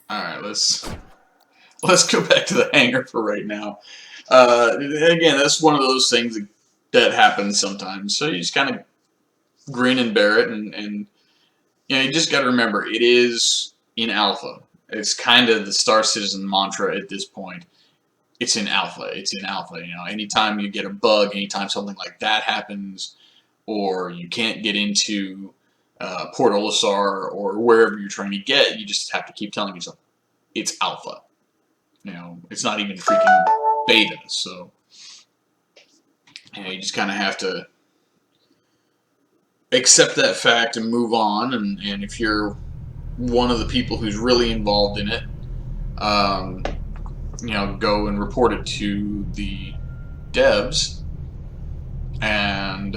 All right, let's go back to the hangar for right now. Again, that's one of those things that happens sometimes. So you just kind of grin and bear it, and you just got to remember it is in alpha. It's kind of the Star Citizen mantra at this point. It's in alpha. It's in alpha. Anytime you get a bug, anytime something like that happens, or you can't get into Port Olisar or wherever you're trying to get, you just have to keep telling yourself it's alpha. It's not even freaking beta. So you just kind of have to accept that fact and move on. And if you're one of the people who's really involved in it, um, go and report it to the devs, and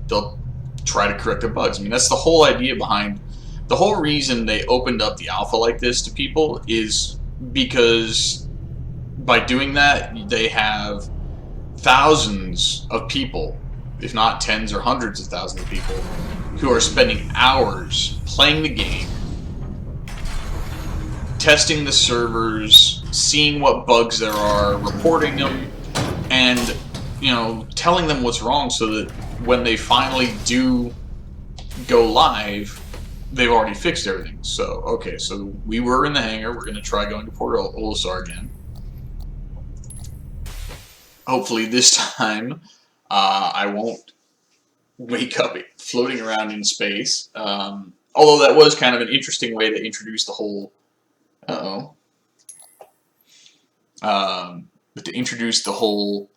they'll try to correct the bugs. I mean, that's the whole idea behind the whole reason they opened up the alpha like this to people is because by doing that, they have thousands of people, if not tens or hundreds of thousands of people, who are spending hours playing the game, testing the servers, seeing what bugs there are, reporting them, and telling them what's wrong so that when they finally do go live, they've already fixed everything. So, okay, so we were in the hangar. We're going to try going to Port Olisar again. Hopefully this time I won't wake up floating around in space. Although that was kind of an interesting way to introduce the whole... Uh-oh. But to introduce the whole...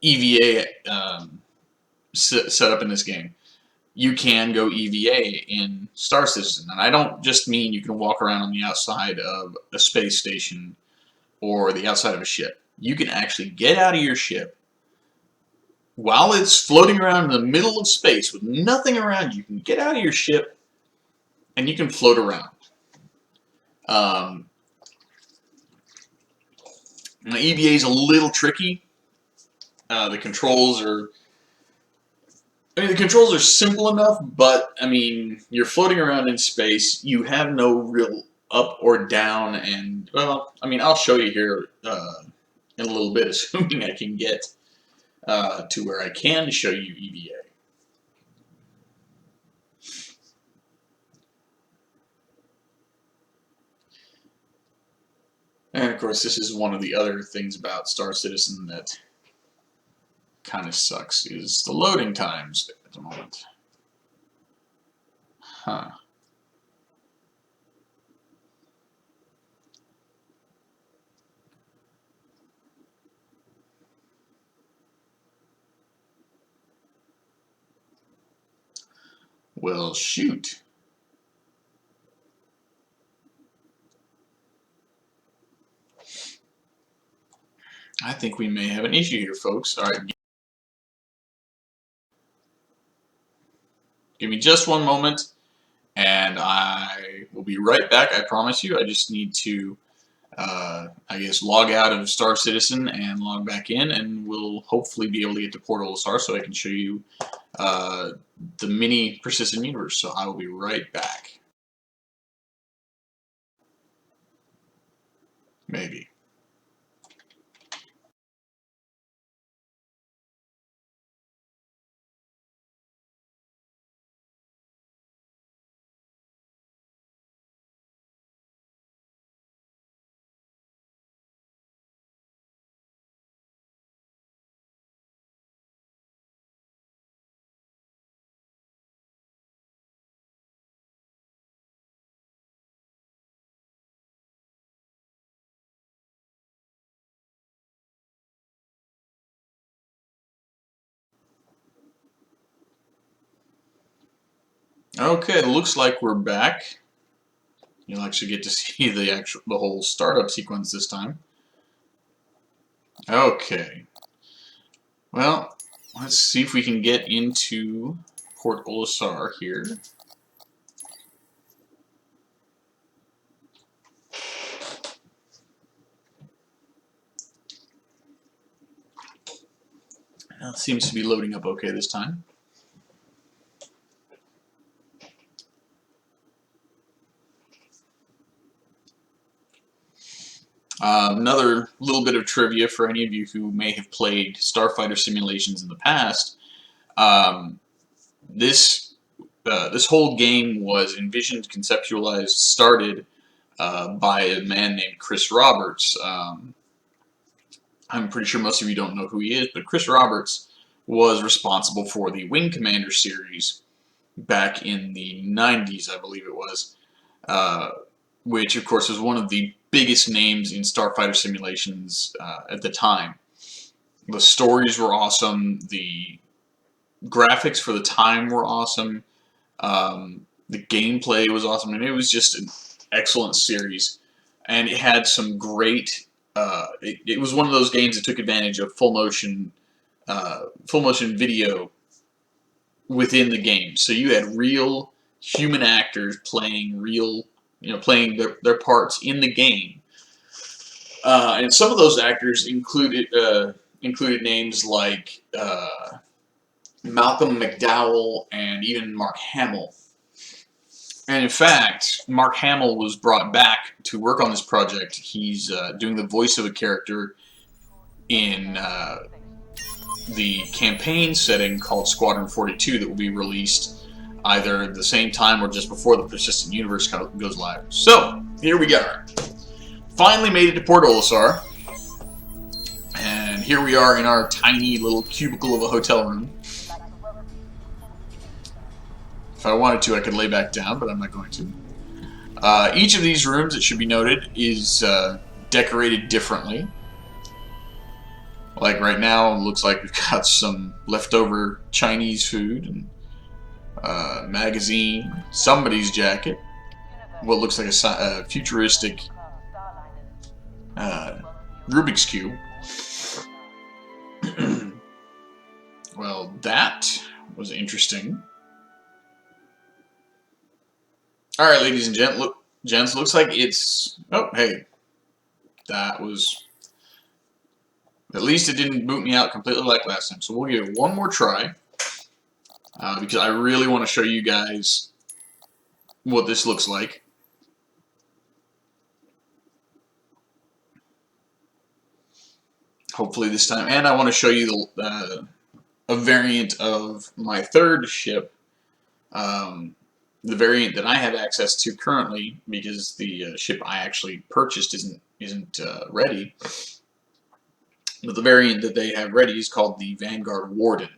EVA set up in this game. You can go EVA in Star Citizen, and I don't just mean you can walk around on the outside of a space station or the outside of a ship. You can actually get out of your ship while it's floating around in the middle of space with nothing around you. You can get out of your ship and you can float around. Now, EVA is a little tricky. The controls are... the controls are simple enough, but, you're floating around in space. You have no real up or down, and, well, I'll show you here in a little bit, assuming I can get to where I can show you EVA. And, of course, this is one of the other things about Star Citizen that kind of sucks, is the loading times at the moment. Huh. Well, shoot. I think we may have an issue here, folks. All right. Give me just one moment, and I will be right back, I promise you. I just need to, I guess, log out of Star Citizen and log back in, and we'll hopefully be able to get to Port Olisar so I can show you the mini persistent universe. So I will be right back. Maybe. Okay, looks like we're back. You'll actually get to see the whole startup sequence this time. Okay. Well, let's see if we can get into Port Olisar here. Seems to be loading up okay this time. Another little bit of trivia for any of you who may have played Starfighter simulations in the past. This whole game was envisioned, conceptualized, started by a man named Chris Roberts. I'm pretty sure most of you don't know who he is, but Chris Roberts was responsible for the Wing Commander series back in the 90s, I believe it was, which of course was one of the biggest names in Starfighter simulations at the time. The stories were awesome, the graphics for the time were awesome, the gameplay was awesome, and it was just an excellent series. And it had some great, it was one of those games that took advantage of full motion video within the game. So you had real human actors playing real, playing their parts in the game. And some of those actors included names like Malcolm McDowell and even Mark Hamill. And in fact, Mark Hamill was brought back to work on this project. He's doing the voice of a character in the campaign setting called Squadron 42 that will be released either at the same time or just before the Persistent Universe goes live. So, here we are. Finally made it to Port Olisar. And here we are in our tiny little cubicle of a hotel room. If I wanted to, I could lay back down, but I'm not going to. Each of these rooms, it should be noted, is decorated differently. Like right now, it looks like we've got some leftover Chinese food and magazine, somebody's jacket, what looks like a futuristic Rubik's Cube. Well, that was interesting. Alright, ladies and gents, looks like it's... Oh, hey. That was... At least it didn't boot me out completely like last time. So we'll give it one more try. Because I really want to show you guys what this looks like. Hopefully this time. And I want to show you a variant of my third ship. The variant that I have access to currently, because the ship I actually purchased isn't ready. But the variant that they have ready is called the Vanguard Warden.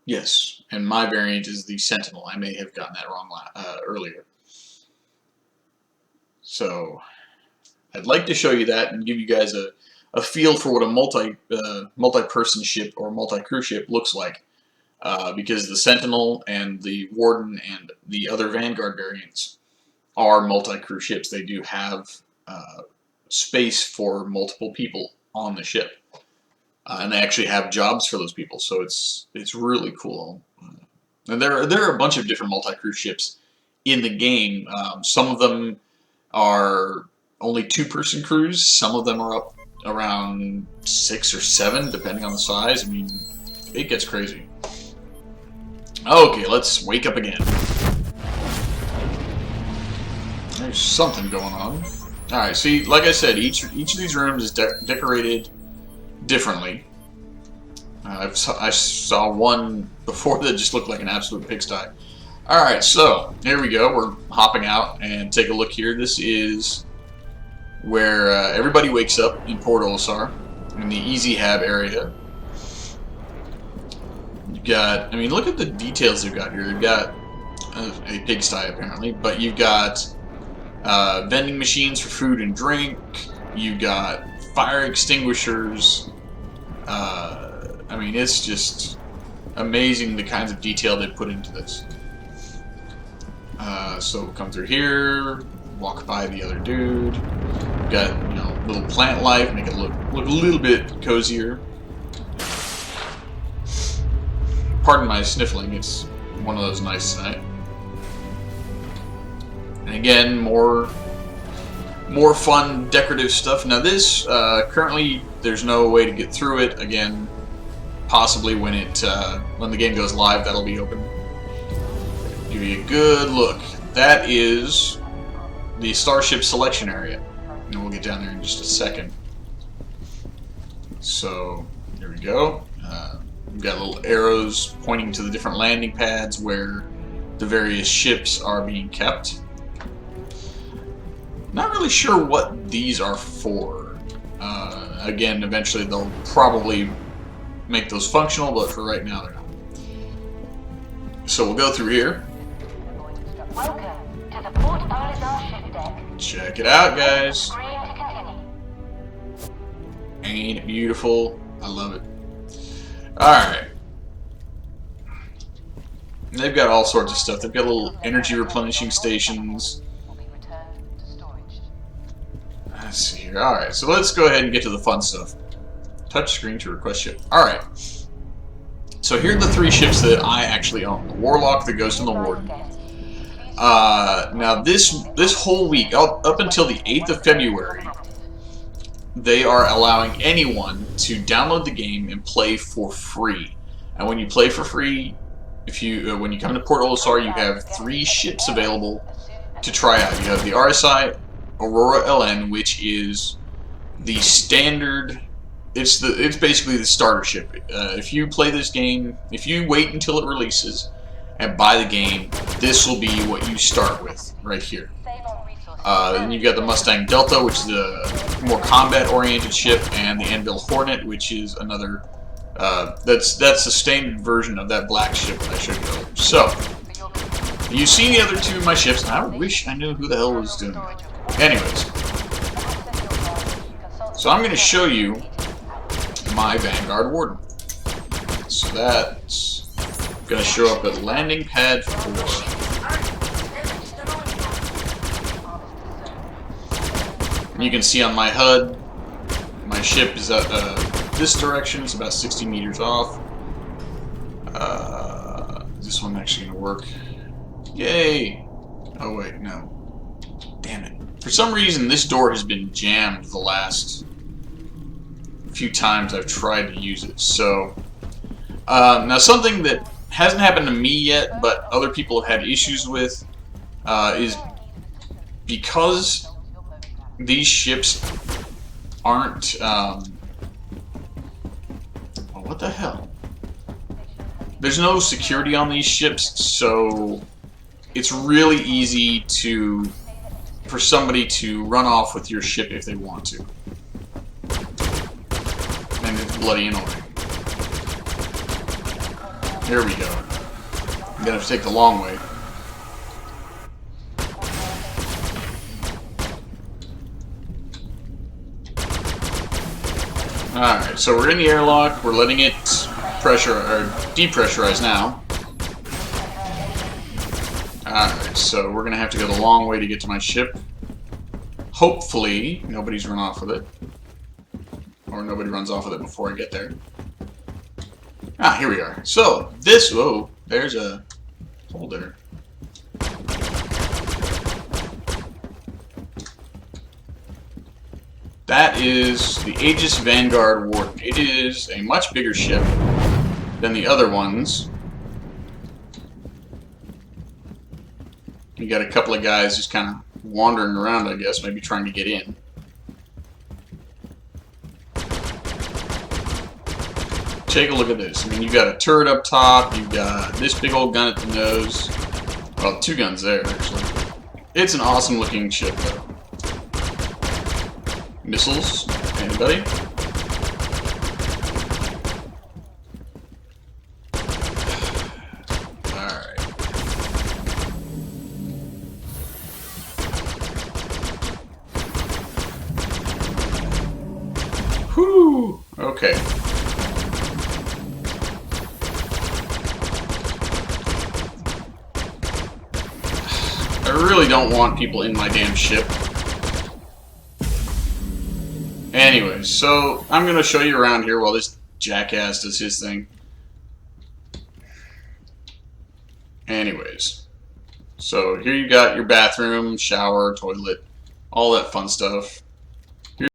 Yes, and my variant is the Sentinel. I may have gotten that wrong earlier. So, I'd like to show you that and give you guys a feel for what a multi-person ship or multi-crew ship looks like. Because the Sentinel and the Warden and the other Vanguard variants are multi-crew ships. They do have space for multiple people on the ship. And they actually have jobs for those people, so it's really cool. And there are a bunch of different multi-crew ships in the game. Some of them are only two-person crews. Some of them are up around 6 or 7, depending on the size. I mean, it gets crazy. Okay, let's wake up again. There's something going on. Alright, see, like I said, each of these rooms is decorated differently. I saw one before that just looked like an absolute pigsty. Alright, so, here we go. We're hopping out and take a look here. This is where everybody wakes up in Port Olisar, in the Easy Hab area. You've got, I mean, look at the details they've got here. They've got a pigsty, apparently, but you've got vending machines for food and drink. You've got fire extinguishers. I mean, it's just amazing the kinds of detail they put into this. So we'll come through here, walk by the other dude. We've got, you know, little plant life, make it look a little bit cozier. Pardon my sniffling, it's one of those nights tonight. And again, more more fun decorative stuff. Now this, currently, there's no way to get through it. Again, possibly when the game goes live, that'll be open. Give you a good look. That is the starship selection area, and we'll get down there in just a second. So here we go. We've got little arrows pointing to the different landing pads where the various ships are being kept. Not really sure what these are for. Again, eventually they'll probably make those functional, but for right now they're not. So we'll go through here. Welcome to the Port Alizar ship deck. Check it out, guys. Ain't it beautiful? I love it. Alright. They've got all sorts of stuff. They've got little energy replenishing stations. Let's see here. Alright, so let's go ahead and get to the fun stuff. Touch screen to request ship. Alright. So here are the 3 ships that I actually own. The Warlock, the Ghost, and the Warden. Now this whole week, up until the 8th of February, they are allowing anyone to download the game and play for free. And when you play for free, when you come to Port Olisar, you have 3 ships available to try out. You have the RSI Aurora LN, which is the standard. It's basically the starter ship. If you play this game, if you wait until it releases and buy the game, this will be what you start with right here. Then you've got the Mustang Delta, which is a more combat-oriented ship, and the Anvil Hornet, which is another. That's the standard version of that black ship that I showed you earlier. So you've seen the other 2 of my ships, and I wish I knew who the hell was doing that. Anyways, so I'm going to show you my Vanguard Warden. So that's going to show up at landing pad 4. You can see on my HUD, my ship is at this direction. It's about 60 meters off. Is this one actually going to work? Yay! Oh wait, no. Damn it. For some reason, this door has been jammed the last few times I've tried to use it. So, now something that hasn't happened to me yet, but other people have had issues with, is because these ships aren't, well, what the hell? There's no security on these ships, so it's really easy for somebody to run off with your ship if they want to. And it's bloody annoying. Here we go. I'm gonna have to take the long way. Alright, so we're in the airlock, we're letting it depressurize now. Alright, so we're gonna have to go the long way to get to my ship. Hopefully, nobody's run off with it. Or nobody runs off with it before I get there. Ah, here we are. So, whoa, there's a hole there. That is the Aegis Vanguard Warden. It is a much bigger ship than the other ones. You got a couple of guys just kind of wandering around, I guess, maybe trying to get in. Take a look at this. I mean, you've got a turret up top, you've got this big old gun at the nose. Well, 2 guns there, actually. It's an awesome looking ship, though. Missiles? Anybody? Alright. Whew! Okay. I really don't want people in my damn ship. Anyways, so I'm going to show you around here while this jackass does his thing. Anyways, so here you got your bathroom, shower, toilet, all that fun stuff.